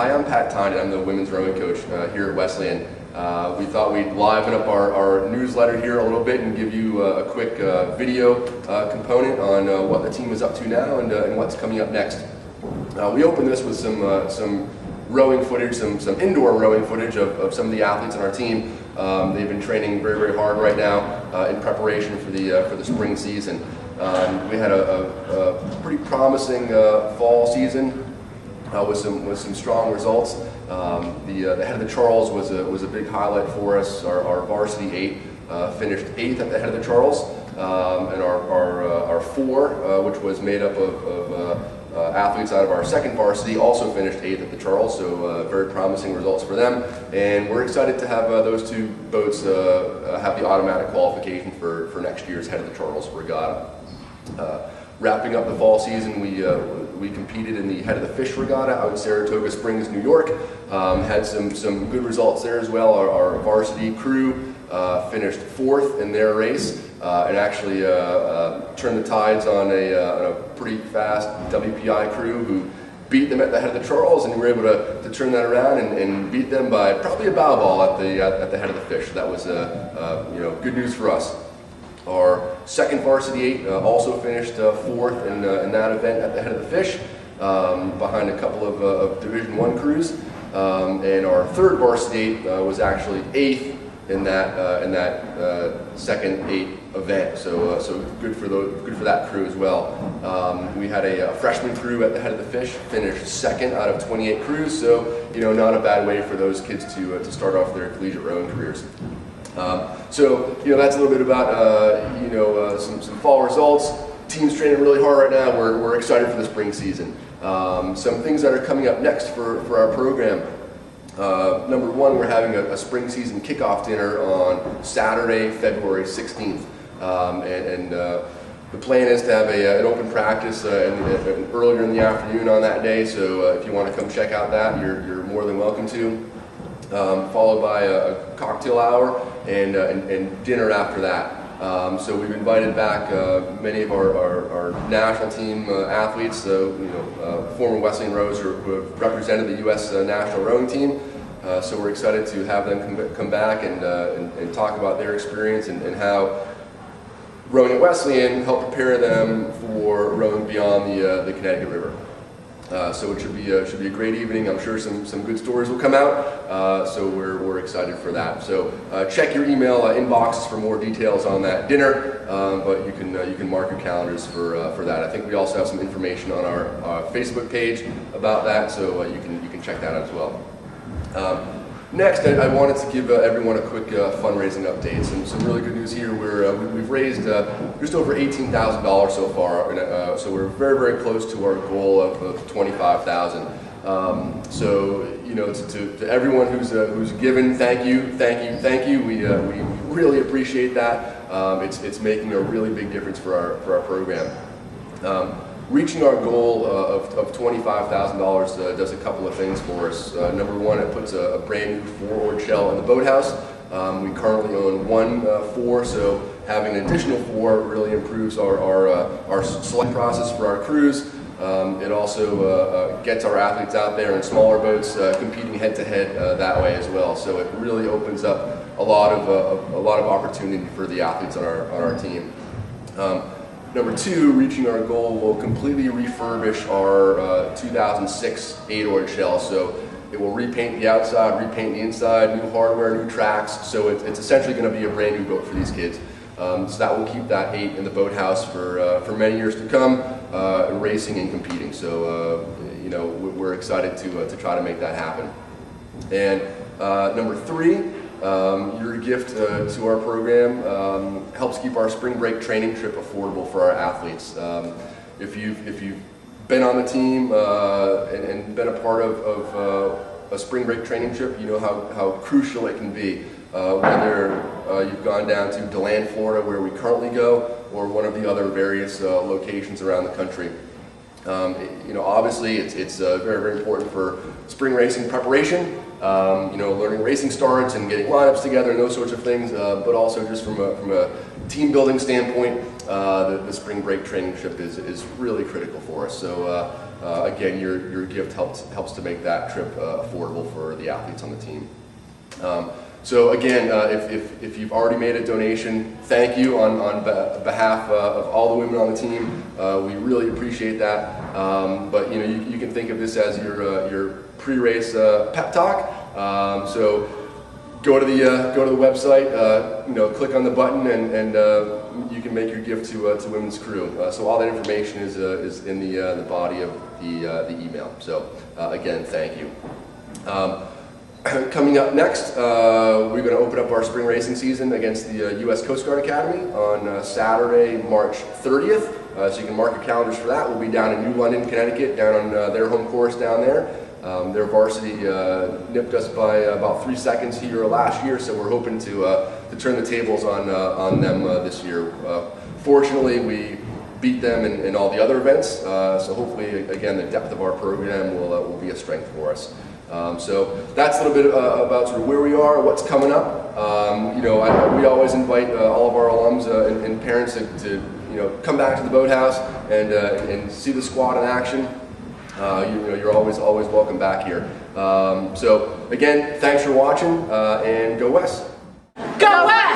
Hi, I'm Pat Tynan. I'm the women's rowing coach here at Wesleyan. We thought we'd liven up our newsletter here a little bit and give you a quick video component on what the team is up to now and what's coming up next. We opened this with some rowing footage, some indoor rowing footage of some of the athletes on our team. They've been training very, very hard right now in preparation for the spring season. We had a pretty promising fall season with some strong results. The head of the Charles was a big highlight for us. Our varsity 8 finished 8th at the head of the Charles, and our 4, which was made up of athletes out of our second varsity, also finished 8th at the Charles, so very promising results for them. And we're excited to have those two boats have the automatic qualification for next year's Head of the Charles Regatta. Wrapping up the fall season, we competed in the Head of the Fish Regatta out in Saratoga Springs, New York. Had some good results there as well. Our varsity crew finished 4th in their race. And actually turned the tides on a pretty fast WPI crew who beat them at the head of the Charles, and we were able to turn that around and beat them by probably a bow ball at the head of the fish. That was good news for us. Our second varsity 8 also finished 4th in that event at the head of the fish, behind a couple of Division I crews. And our third varsity 8 was actually 8th in that second 8 event, so good for that crew as well. We had a freshman crew at the head of the fish, finished 2nd out of 28 crews, so not a bad way for those kids to start off their collegiate rowing careers. So that's a little bit about some fall results. Team's training really hard right now. We're excited for the spring season. Some things that are coming up next for our program. Number 1, we're having a spring season kickoff dinner on Saturday, February 16th. The plan is to have an open practice earlier in the afternoon on that day, so if you want to come check out that, you're more than welcome to. Followed by a cocktail hour and dinner after that. So we've invited back many of our national team athletes, former Wesleyan rowers who have represented the U.S. national rowing team. So we're excited to have them come back and talk about their experience and how rowing at Wesleyan helped prepare them for rowing beyond the Connecticut River. So it should be a great evening. I'm sure some good stories will come out. So we're excited for that. So check your email inboxes for more details on that dinner. But you can mark your calendars for that. I think we also have some information on our Facebook page about that, so you can check that out as well. Next, I wanted to give everyone a quick fundraising update. Some really good news here. We've raised just over $18,000 so far, so we're very, very close to our goal of $25,000. So to everyone who's given, thank you. We really appreciate that. It's making a really big difference for our program. Reaching our goal of $25,000 does a couple of things for us. Number 1, it puts a brand new 4-oared shell in the boathouse. We currently own 1 4, so having an additional 4 really improves our select process for our crews. It also gets our athletes out there in smaller boats competing head-to-head that way as well. So it really opens up a lot of opportunity for the athletes on our team. Number 2, reaching our goal, will completely refurbish our 2006 8-oared shell. So it will repaint the outside, repaint the inside, new hardware, new tracks. So it's essentially going to be a brand new boat for these kids. So that will keep that 8 in the boathouse for many years to come, racing and competing. So we're excited to try to make that happen. And number 3. Your gift to our program helps keep our spring break training trip affordable for our athletes. If you've been on the team and been a part of a spring break training trip, you know how crucial it can be. Whether you've gone down to DeLand, Florida, where we currently go, or one of the other various locations around the country. Obviously it's very, very important for spring racing preparation. Learning racing starts and getting lineups together and those sorts of things, but also just from a team building standpoint, the spring break training trip is really critical for us. So again, your gift helps to make that trip affordable for the athletes on the team. So again, if you've already made a donation, thank you on behalf of all the women on the team. We really appreciate that. But you can think of this as your pre-race pep talk. So go to the website, click on the button, and you can make your gift to WesCrew. So all that information is in the body of the email. So again, thank you. Coming up next, we're going to open up our spring racing season against the U.S. Coast Guard Academy on Saturday, March 30th. So you can mark your calendars for that. We'll be down in New London, Connecticut, down on their home course down there. Their varsity nipped us by about 3 seconds here last year, so we're hoping to turn the tables on them this year. Fortunately, we beat them in all the other events, so hopefully, again, the depth of our program will be a strength for us. So that's a little bit about sort of where we are, what's coming up. We always invite all of our alums and parents to come back to the boathouse and see the squad in action. You're always welcome back here. So again, thanks for watching, and go Wes. Go Wes!